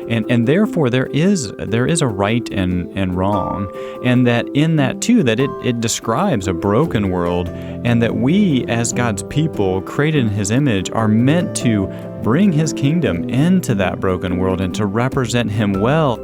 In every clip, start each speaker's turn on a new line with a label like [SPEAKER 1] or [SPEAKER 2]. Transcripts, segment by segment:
[SPEAKER 1] And therefore there is a right and wrong, and that in that too, that it describes a broken world, and that we as God's people created in His image are meant to bring His kingdom into that broken world and to represent Him well.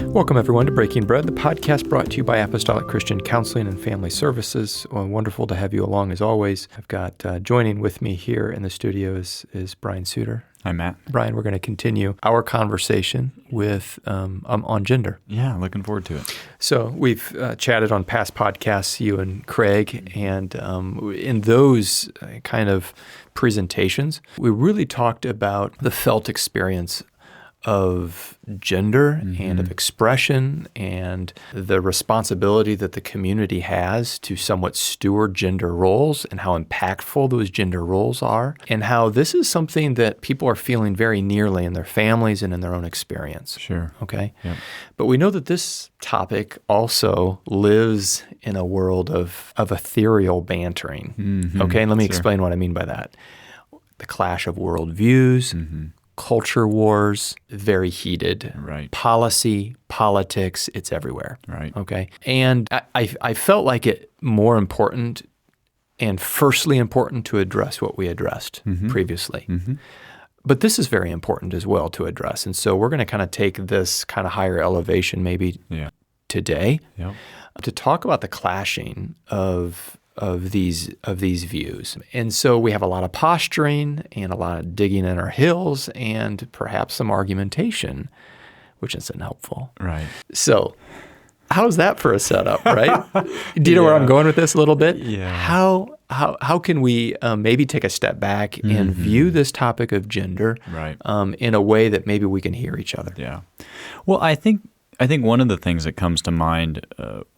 [SPEAKER 2] Welcome, everyone, to Breaking Bread, the podcast brought to you by Apostolic Christian Counseling and Family Services. Well, wonderful to have you along, as always. I've got joining with me here in the studio is Brian Sutter.
[SPEAKER 1] Hi, Matt.
[SPEAKER 2] Brian, we're going to continue our conversation with on gender.
[SPEAKER 1] Yeah, looking forward to it.
[SPEAKER 2] So we've chatted on past podcasts, you and Craig, and in those kind of presentations, we really talked about the felt experience of gender and of expression and the responsibility that the community has to somewhat steward gender roles and how impactful those gender roles are, and how this is something that people are feeling very nearly in their families and in their own experience.
[SPEAKER 1] Sure.
[SPEAKER 2] Okay?
[SPEAKER 1] Yep.
[SPEAKER 2] But we know that this topic also lives in a world of ethereal bantering. Okay? And let me explain what I mean by that. The clash of worldviews, culture wars, very heated.
[SPEAKER 1] Right.
[SPEAKER 2] Policy, politics, it's everywhere.
[SPEAKER 1] Right.
[SPEAKER 2] Okay. And I felt like it more important and firstly important to address what we addressed previously. But this is very important as well to address. And so we're going to kind of take this kind of higher elevation maybe today to talk about the clashing of these views. And so we have a lot of posturing and a lot of digging in our heels and perhaps some argumentation, which isn't helpful.
[SPEAKER 1] Right.
[SPEAKER 2] So how's that for a setup, right? Do you know where I'm going with this a little bit?
[SPEAKER 1] Yeah.
[SPEAKER 2] How can we maybe take a step back and view this topic of gender in a way that maybe we can hear each other?
[SPEAKER 1] Yeah. Well, I think one of the things that comes to mind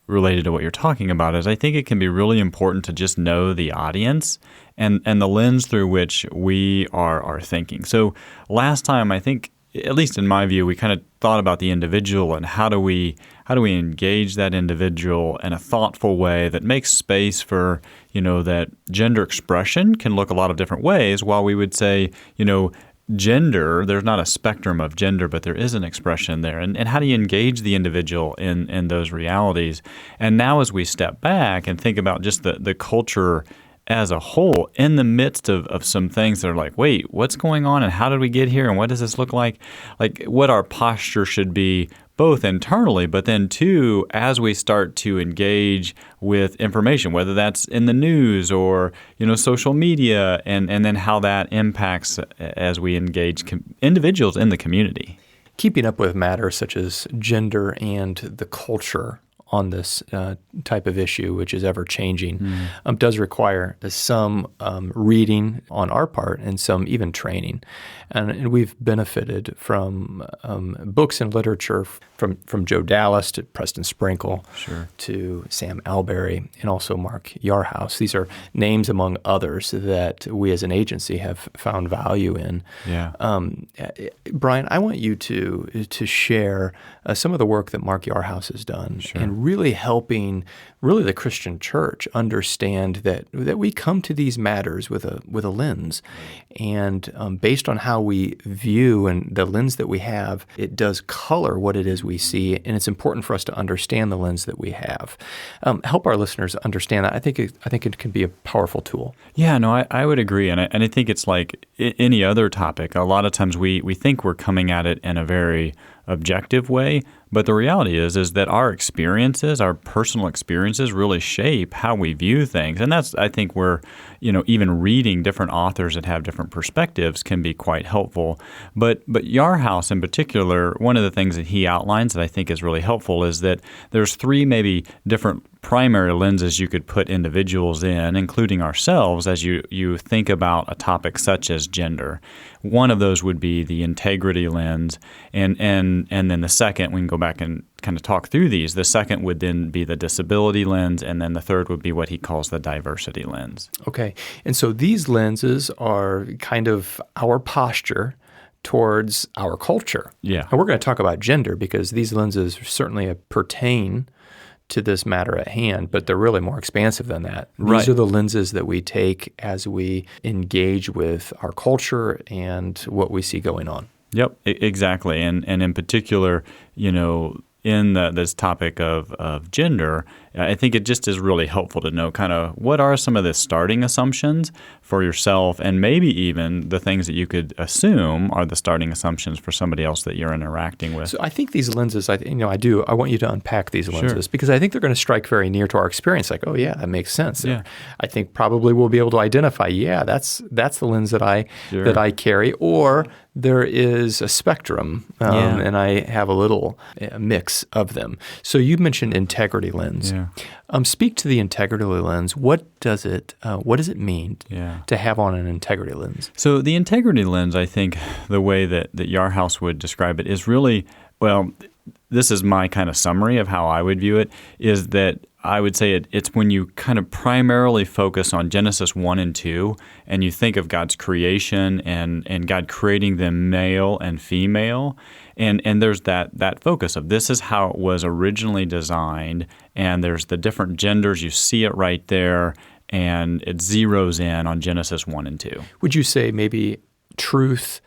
[SPEAKER 1] related to what you're talking about is I think it can be really important to just know the audience and the lens through which we are thinking. So last time, I think, at least in my view, we kind of thought about the individual and how do we engage that individual in a thoughtful way that makes space for, that gender expression can look a lot of different ways, while we would say, gender, there's not a spectrum of gender, but there is an expression there. And how do you engage the individual in those realities? And now as we step back and think about just the culture as a whole, in the midst of some things that are like, wait, what's going on and how did we get here and what does this look like? Like what our posture should be, both internally, but then too, as we start to engage with information, whether that's in the news or, social media, and then how that impacts as we engage individuals in the community.
[SPEAKER 2] Keeping up with matters such as gender and the culture on this type of issue, which is ever-changing, does require some reading on our part and some even training. And we've benefited from books and literature from Joe Dallas to Preston Sprinkle to Sam Alberry and also Mark Yarhouse. These are names among others that we as an agency have found value in.
[SPEAKER 1] Yeah.
[SPEAKER 2] Brian, I want you to share some of the work that Mark Yarhouse has done and really helping the Christian church understand that we come to these matters with a lens, and based on how we view and the lens that we have, it does color what it is we see, and it's important for us to understand the lens that we have. Help our listeners understand that. I think it can be a powerful tool.
[SPEAKER 1] Yeah, no, I would agree, and I think it's like any other topic. A lot of times we think we're coming at it in a very objective way, but the reality is that our experiences, our personal experiences, really shape how we view things, and that's, I think, where even reading different authors that have different perspectives can be quite helpful. But Yarhouse in particular, one of the things that he outlines that I think is really helpful is that there's three maybe different primary lenses you could put individuals in, including ourselves, as you think about a topic such as gender. One of those would be the integrity lens, and then the second, we can go back and kind of talk through these. The second would then be the disability lens, and then the third would be what he calls the diversity lens.
[SPEAKER 2] Okay, and so these lenses are kind of our posture towards our culture.
[SPEAKER 1] Yeah.
[SPEAKER 2] And we're going to talk about gender because these lenses certainly pertain to this matter at hand, but they're really more expansive than that. These are the lenses that we take as we engage with our culture and what we see going on.
[SPEAKER 1] Yep, exactly. And in particular, in this topic of gender, I think it just is really helpful to know kind of what are some of the starting assumptions for yourself, and maybe even the things that you could assume are the starting assumptions for somebody else that you're interacting with.
[SPEAKER 2] So I think these lenses, I want you to unpack these lenses because I think they're going to strike very near to our experience. Like, oh yeah, that makes sense.
[SPEAKER 1] Yeah.
[SPEAKER 2] I think probably we'll be able to identify. Yeah, that's the lens that I carry, or there is a spectrum, and I have a little mix of them. So you mentioned integrity lens.
[SPEAKER 1] Yeah.
[SPEAKER 2] Speak to the integrity lens. What does it mean to have on an integrity lens?
[SPEAKER 1] So the integrity lens, I think the way that Yarhouse would describe it is really, well, this is my kind of summary of how I would view it, is that I would say it's when you kind of primarily focus on Genesis 1 and 2, and you think of God's creation and God creating them male and female, and there's that focus of this is how it was originally designed, and there's the different genders, you see it right there, and it zeroes in on Genesis 1 and 2.
[SPEAKER 2] Would you say maybe truth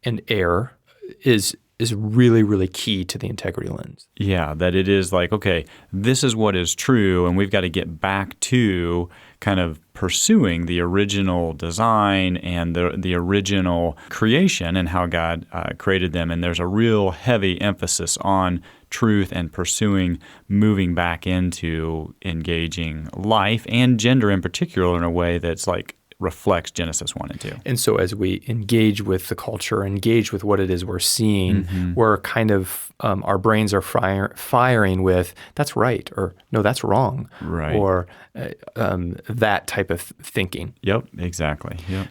[SPEAKER 2] and error is really, really key to the integrity lens?
[SPEAKER 1] Yeah, that it is like, okay, this is what is true, and we've got to get back to kind of pursuing the original design and the original creation and how God created them. And there's a real heavy emphasis on truth and pursuing moving back into engaging life and gender in particular in a way that's like reflects Genesis 1 and 2.
[SPEAKER 2] And so as we engage with the culture, engage with what it is we're seeing, we're kind of, our brains are firing with, that's right, or no, that's wrong,
[SPEAKER 1] right,
[SPEAKER 2] or that type of thinking.
[SPEAKER 1] Yep, exactly. Yep.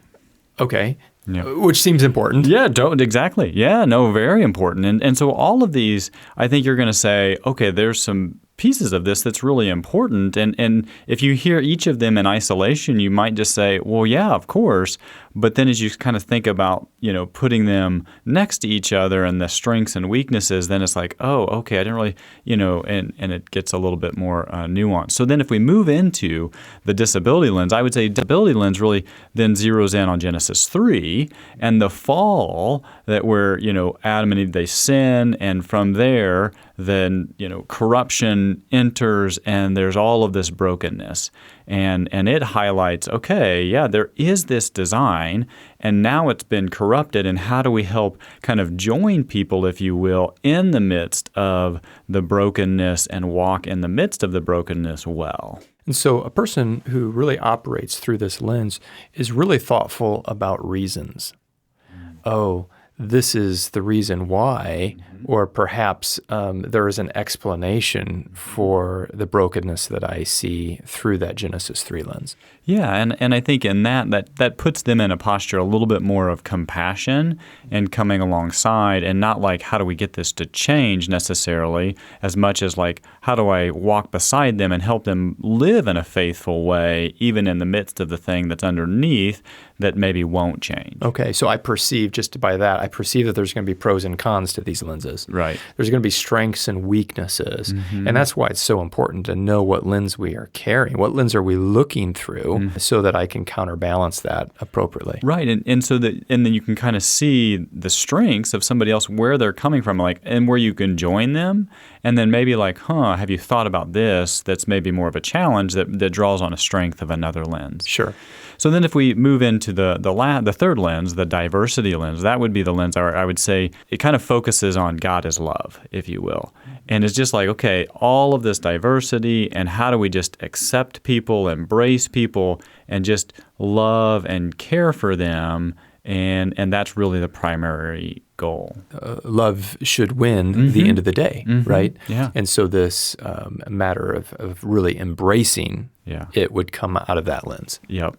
[SPEAKER 2] Okay.
[SPEAKER 1] Yep.
[SPEAKER 2] Which seems important.
[SPEAKER 1] Yeah, exactly. Yeah, no, very important. And so all of these, I think you're going to say, okay, there's some pieces of this that's really important. And if you hear each of them in isolation, you might just say, well, yeah, of course. But then as you kind of think about, putting them next to each other and the strengths and weaknesses, then it's like, oh, okay, I didn't really, and it gets a little bit more nuanced. So then if we move into the disability lens, I would say disability lens really then zeroes in on Genesis 3 and the fall that where, Adam and Eve, they sin, and from there, then, corruption enters and there's all of this brokenness. And it highlights, okay, yeah, there is this design, and now it's been corrupted, and how do we help kind of join people, if you will, in the midst of the brokenness and walk in the midst of the brokenness well?
[SPEAKER 2] And so a person who really operates through this lens is really thoughtful about reasons. Oh, this is the reason why, or perhaps there is an explanation for the brokenness that I see through that Genesis 3 lens.
[SPEAKER 1] Yeah, and I think in that puts them in a posture a little bit more of compassion and coming alongside, and not like, how do we get this to change necessarily, as much as like, how do I walk beside them and help them live in a faithful way, even in the midst of the thing that's underneath that maybe won't change.
[SPEAKER 2] Okay, so I perceive that there's going to be pros and cons to these lenses.
[SPEAKER 1] Right.
[SPEAKER 2] There's going to be strengths and weaknesses. And that's why it's so important to know what lens we are carrying. What lens are we looking through so that I can counterbalance that appropriately.
[SPEAKER 1] Right. And then you can kind of see the strengths of somebody else, where they're coming from, like, and where you can join them. And then maybe like, have you thought about this? That's maybe more of a challenge that draws on a strength of another lens.
[SPEAKER 2] Sure.
[SPEAKER 1] So then if we move into the third lens, the diversity lens, that would be the lens I would say it kind of focuses on God as love, if you will. And it's just like, okay, all of this diversity, and how do we just accept people, embrace people, and just love and care for them, and that's really the primary goal.
[SPEAKER 2] Love should win the end of the day, right?
[SPEAKER 1] Yeah.
[SPEAKER 2] And so this matter of really embracing it would come out of that lens.
[SPEAKER 1] Yep.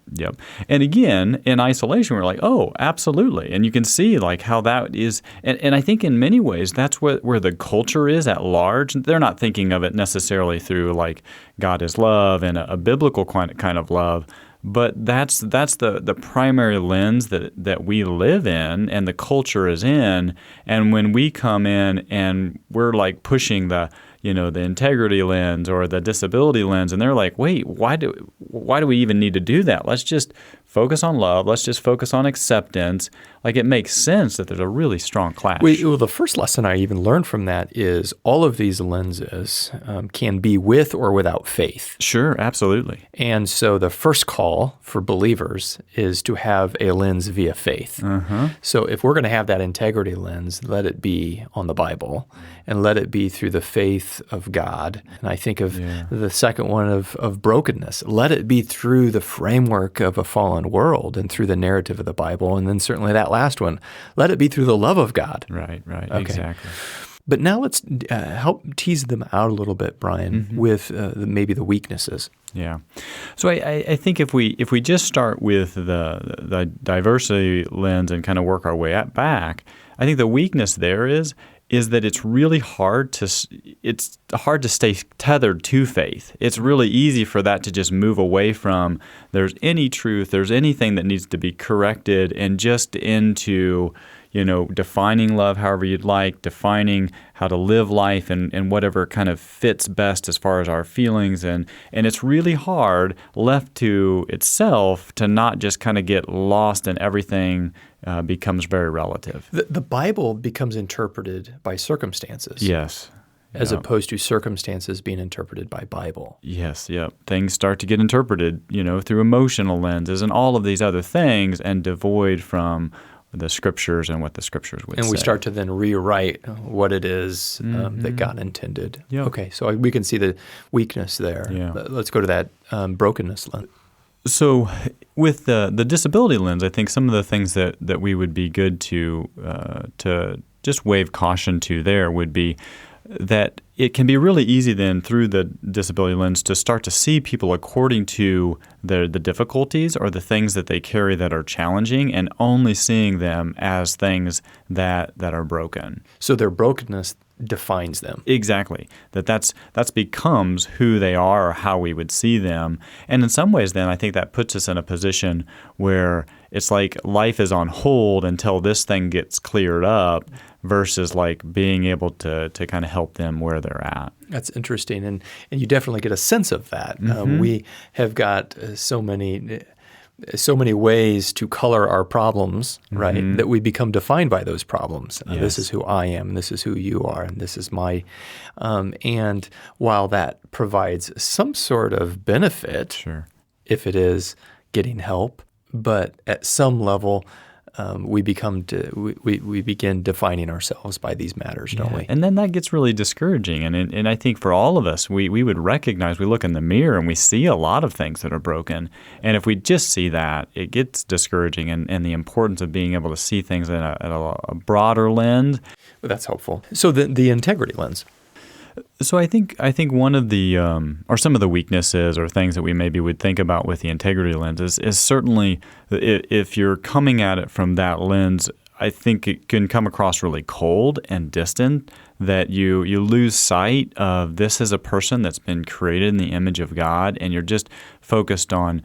[SPEAKER 1] And again, in isolation, we're like, oh, absolutely. And you can see like how that is, and I think in many ways, that's where the culture is at large. They're not thinking of it necessarily through like God is love and a biblical kind of love, but that's the primary lens that we live in and the culture is in. And when we come in and we're like pushing the integrity lens or the disability lens, and they're like, wait, why do we even need to do that? Let's just focus on love. Let's just focus on acceptance. Like, it makes sense that there's a really strong clash.
[SPEAKER 2] Well, the first lesson I even learned from that is all of these lenses can be with or without faith.
[SPEAKER 1] Sure, absolutely.
[SPEAKER 2] And so the first call for believers is to have a lens via faith. So if we're going to have that integrity lens, let it be on the Bible and let it be through the faith of God. And I think of the second one of brokenness. Let it be through the framework of a fallen world and through the narrative of the Bible. And then certainly that last one, let it be through the love of God.
[SPEAKER 1] Right,
[SPEAKER 2] Okay.
[SPEAKER 1] exactly.
[SPEAKER 2] But now let's help tease them out a little bit, Brian, with maybe the weaknesses.
[SPEAKER 1] Yeah. So I think if we just start with the diversity lens and kind of work our way back, I think the weakness there is that it's really hard to stay tethered to faith. It's really easy for that to just move away from there's any truth, there's anything that needs to be corrected, and just into defining love however you'd like, defining how to live life and whatever kind of fits best as far as our feelings. And it's really hard left to itself to not just kind of get lost in everything becomes very relative.
[SPEAKER 2] The Bible becomes interpreted by circumstances.
[SPEAKER 1] Yes.
[SPEAKER 2] As opposed to circumstances being interpreted by Bible.
[SPEAKER 1] Yes, yep. Things start to get interpreted, through emotional lenses and all of these other things, and devoid from the Scriptures and what the Scriptures would say.
[SPEAKER 2] And we start to then rewrite what it is that God intended.
[SPEAKER 1] Yep.
[SPEAKER 2] Okay, so we can see the weakness there.
[SPEAKER 1] Yeah.
[SPEAKER 2] Let's go to that brokenness lens.
[SPEAKER 1] So with the disability lens, I think some of the things that we would be good to just wave caution to there would be that it can be really easy then through the disability lens to start to see people according to the difficulties or the things that they carry that are challenging, and only seeing them as things that are broken.
[SPEAKER 2] So their brokenness defines them.
[SPEAKER 1] Exactly. That's becomes who they are or how we would see them. And in some ways then I think that puts us in a position where it's like life is on hold until this thing gets cleared up, versus like being able to kind of help them where they're at.
[SPEAKER 2] That's interesting. And you definitely get a sense of that. We have got so many ways to color our problems, right, that we become defined by those problems.
[SPEAKER 1] Yes.
[SPEAKER 2] This is who I am, and this is who you are, and this is my and while that provides some sort of benefit,
[SPEAKER 1] Sure.
[SPEAKER 2] if it is getting help, but at some level we begin defining ourselves by these matters, don't we?
[SPEAKER 1] And then that gets really discouraging. And I think for all of us, we would recognize, we look in the mirror and we see a lot of things that are broken. And if we just see that, it gets discouraging. And the importance of being able to see things in a broader lens.
[SPEAKER 2] Well, that's helpful. So the integrity lens.
[SPEAKER 1] So I think one of the or some of the weaknesses or things that we maybe would think about with the integrity lens is certainly if you're coming at it from that lens, I think it can come across really cold and distant, that you lose sight of this is a person that's been created in the image of God, and you're just focused on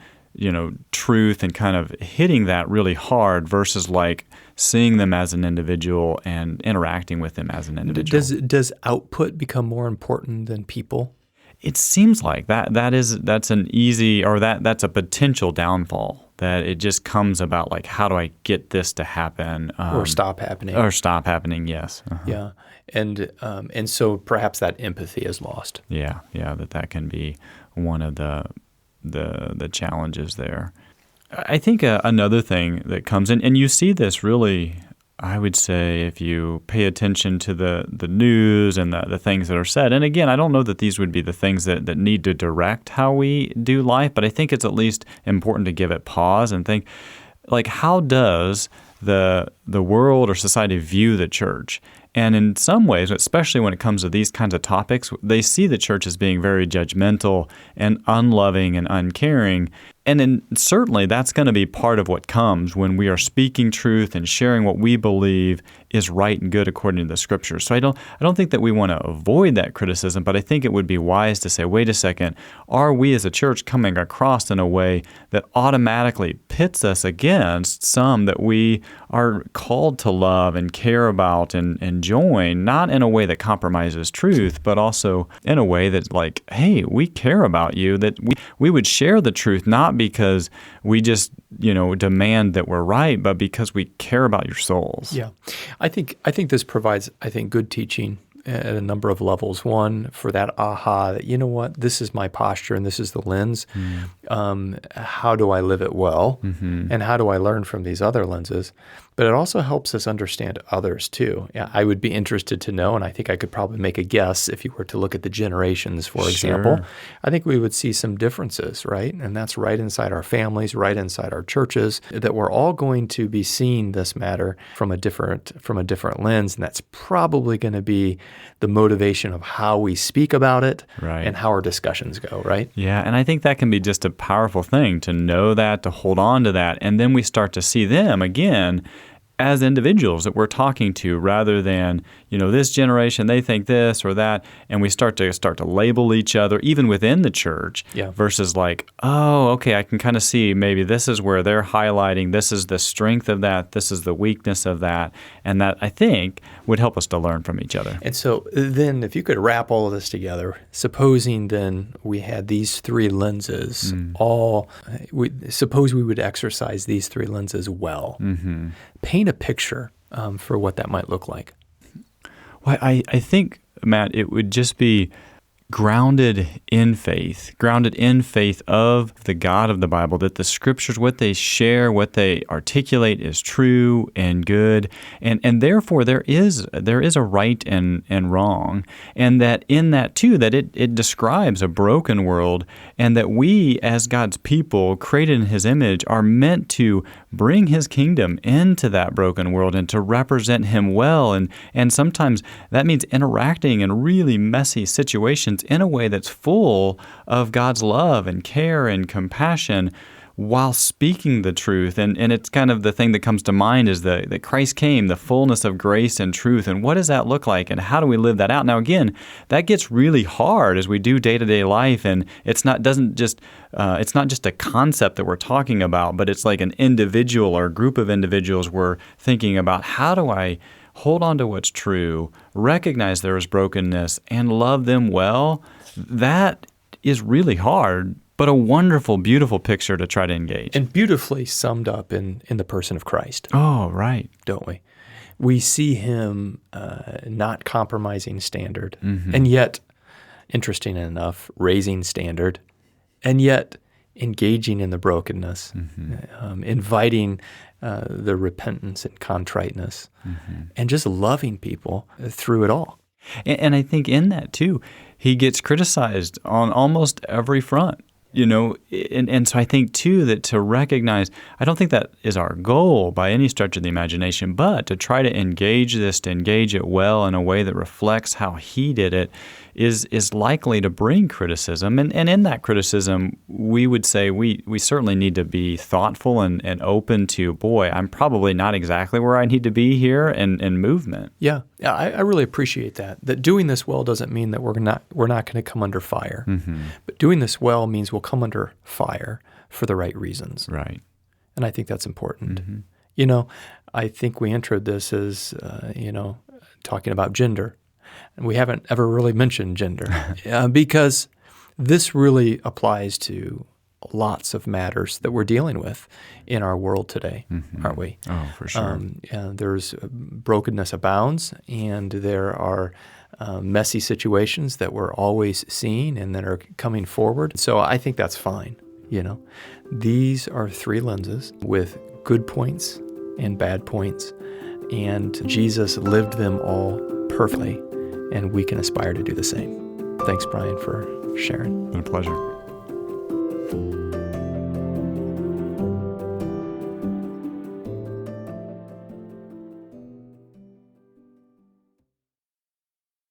[SPEAKER 1] truth and kind of hitting that really hard, versus like seeing them as an individual and interacting with them as an individual.
[SPEAKER 2] Does output become more important than people?
[SPEAKER 1] It seems like that's an easy, or that's a potential downfall, that it just comes about like, how do I get this to happen?
[SPEAKER 2] Or stop happening.
[SPEAKER 1] Yes. Uh-huh.
[SPEAKER 2] Yeah. And so perhaps that empathy is lost.
[SPEAKER 1] Yeah, that can be one of the challenges there. I think another thing that comes in, and you see this really, I would say, if you pay attention to the news and the things that are said. And again, I don't know that these would be the things that need to direct how we do life, but I think it's at least important to give it pause and think, like, how does the world or society view the church? And in some ways, especially when it comes to these kinds of topics, they see the church as being very judgmental and unloving and uncaring. And certainly that's going to be part of what comes when we are speaking truth and sharing what we believe is right and good according to the Scriptures. So I don't think that we want to avoid that criticism, but I think it would be wise to say, wait a second, are we as a church coming across in a way that automatically pits us against some that we are called to love and care about and join, not in a way that compromises truth, but also in a way that's like, hey, we care about you, that we would share the truth, not because we just demand that we're right, but because we care about your souls.
[SPEAKER 2] Yeah. I think this provides, good teaching at a number of levels. One, for that that, this is my posture and this is the lens. How do I live it well? And how do I learn from these other lenses? But it also helps us understand others too. Yeah, I would be interested to know, and I think I could probably make a guess if you were to look at the generations, for example. I think we would see some differences, right? And that's right inside our families, right inside our churches, that we're all going to be seeing this matter from a different lens, and that's probably going to be the motivation of how we speak about it and how our discussions go, right?
[SPEAKER 1] Yeah, and I think that can be just a powerful thing to know that, to hold on to that, and then we start to see them again as individuals that we're talking to, rather than, this generation, they think this or that, and we start to label each other, even within the church, versus like, oh, okay, I can kind of see maybe this is where they're highlighting, this is the strength of that, this is the weakness of that, and that, I think, would help us to learn from each other.
[SPEAKER 2] And so then if you could wrap all of this together, supposing then we had these three lenses, suppose we would exercise these three lenses well. Paint a picture for what that might look like.
[SPEAKER 1] Well, I think, Matt, it would just be grounded in faith of the God of the Bible, that the Scriptures, what they share, what they articulate is true and good, and therefore there is a right and wrong, and that in that too, that it describes a broken world, and that we as God's people created in His image are meant to bring His kingdom into that broken world and to represent Him well, and sometimes that means interacting in really messy situations in a way that's full of God's love and care and compassion while speaking the truth. And it's kind of the thing that comes to mind is that Christ came, the fullness of grace and truth. And what does that look like? And how do we live that out? Now, again, that gets really hard as we do day-to-day life. And it's not just a concept that we're talking about, but it's like an individual or a group of individuals we're thinking about, how do I hold on to what's true, recognize there is brokenness, and love them well? That is really hard, but a wonderful, beautiful picture to try to engage.
[SPEAKER 2] And beautifully summed up in the person of Christ.
[SPEAKER 1] Oh, right.
[SPEAKER 2] Don't we? We see Him not compromising standard, and yet, interesting enough, raising standard, and yet engaging in the brokenness, inviting the repentance and contriteness, and just loving people through it all.
[SPEAKER 1] And I think in that, too, He gets criticized on almost every front. And so I think, too, that to recognize, I don't think that is our goal by any stretch of the imagination, but to try to engage it well in a way that reflects how He did it is likely to bring criticism. And in that criticism, we would say we certainly need to be thoughtful and open to, boy, I'm probably not exactly where I need to be here, and movement.
[SPEAKER 2] Yeah, I really appreciate that. That doing this well doesn't mean that we're not going to come under fire. But doing this well means we'll come under fire for the right reasons.
[SPEAKER 1] Right.
[SPEAKER 2] And I think that's important. I think we entered this as, talking about gender. And we haven't ever really mentioned gender because this really applies to lots of matters that we're dealing with in our world today, aren't we?
[SPEAKER 1] Oh, for sure.
[SPEAKER 2] There's brokenness abounds, and there are messy situations that we're always seeing and that are coming forward. So I think that's fine. These are three lenses with good points and bad points, and Jesus lived them all perfectly, and we can aspire to do the same. Thanks, Brian, for sharing.
[SPEAKER 1] It's been a pleasure.